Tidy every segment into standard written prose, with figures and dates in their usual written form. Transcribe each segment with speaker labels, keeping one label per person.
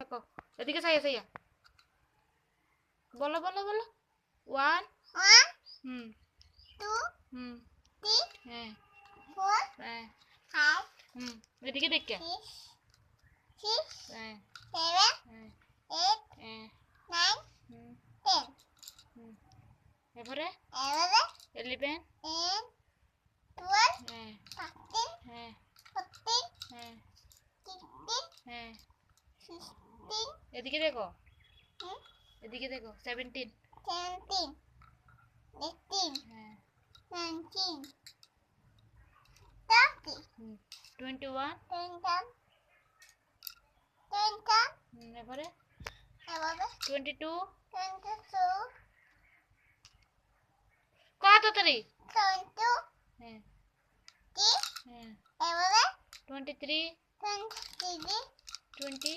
Speaker 1: দেখো এদিকে চাইয়া চাইয়া বলো বলো বলো 1 হুম
Speaker 2: 2
Speaker 1: হুম
Speaker 2: 3
Speaker 1: হ্যাঁ
Speaker 2: 4
Speaker 1: হ্যাঁ
Speaker 2: 5
Speaker 1: হুম এদিকে দেখে
Speaker 2: 6
Speaker 1: হ্যাঁ
Speaker 2: 7
Speaker 1: হ্যাঁ
Speaker 2: 8
Speaker 1: হ্যাঁ
Speaker 2: 9
Speaker 1: হুম
Speaker 2: 10
Speaker 1: হুম এরপরে
Speaker 2: 11
Speaker 1: 11
Speaker 2: 12
Speaker 1: হ্যাঁ
Speaker 2: 13
Speaker 1: হ্যাঁ
Speaker 2: 14
Speaker 1: হ্যাঁ
Speaker 2: 15
Speaker 1: হ্যাঁ
Speaker 2: 16
Speaker 1: এদিকে দেখো
Speaker 2: 17
Speaker 1: এদিকে দেখো 17
Speaker 2: 18
Speaker 1: হ্যাঁ
Speaker 2: 19 20
Speaker 1: 21 এরপরে 22 কত তারি হ্যাঁ হ্যাঁ 23 20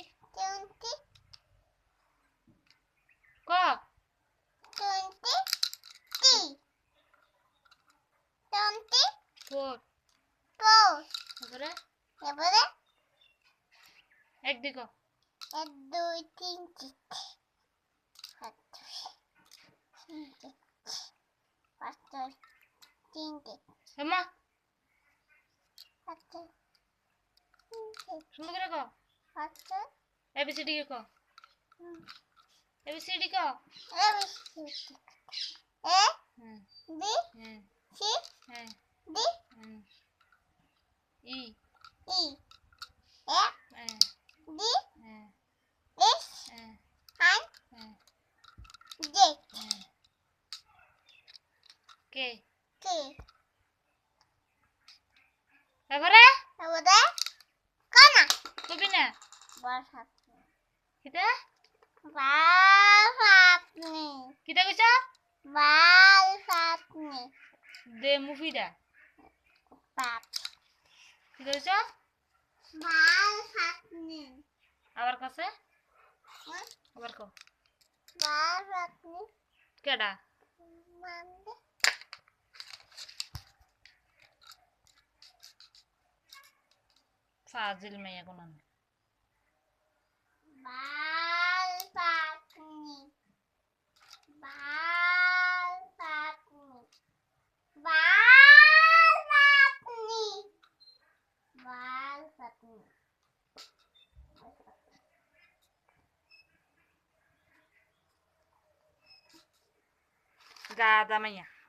Speaker 1: ক 4 এরপরে একদিকে
Speaker 2: 1 2 3 4 5 6
Speaker 1: এমা
Speaker 2: 7
Speaker 1: সুন্দর করে কো
Speaker 2: 8
Speaker 1: এবিসিডি ক এবিসিডি ক
Speaker 2: A
Speaker 1: হ্যাঁ
Speaker 2: B
Speaker 1: হ্যাঁ
Speaker 2: C
Speaker 1: হ্যাঁ
Speaker 2: D
Speaker 1: ই
Speaker 2: E F
Speaker 1: হ্যাঁ
Speaker 2: G
Speaker 1: হ্যাঁ
Speaker 2: H
Speaker 1: হ্যাঁ
Speaker 2: I
Speaker 1: হ্যাঁ
Speaker 2: J
Speaker 1: হ্যাঁ কে
Speaker 2: K
Speaker 1: এবারে
Speaker 2: Kona
Speaker 1: কবি না
Speaker 2: Basapni
Speaker 1: কিতা
Speaker 2: Basapni
Speaker 1: কিতা কইছ
Speaker 2: Basapni
Speaker 1: দে মুভিটা
Speaker 2: Pap
Speaker 1: কি কইছ
Speaker 2: Basapni
Speaker 1: আবার কাছে আবার কো
Speaker 2: Basapni
Speaker 1: কেডা
Speaker 2: Mande
Speaker 1: ফাজিল মেয়ে কোন
Speaker 2: Basapni Basapni Basapni Basapni
Speaker 1: গাদা মাইয়া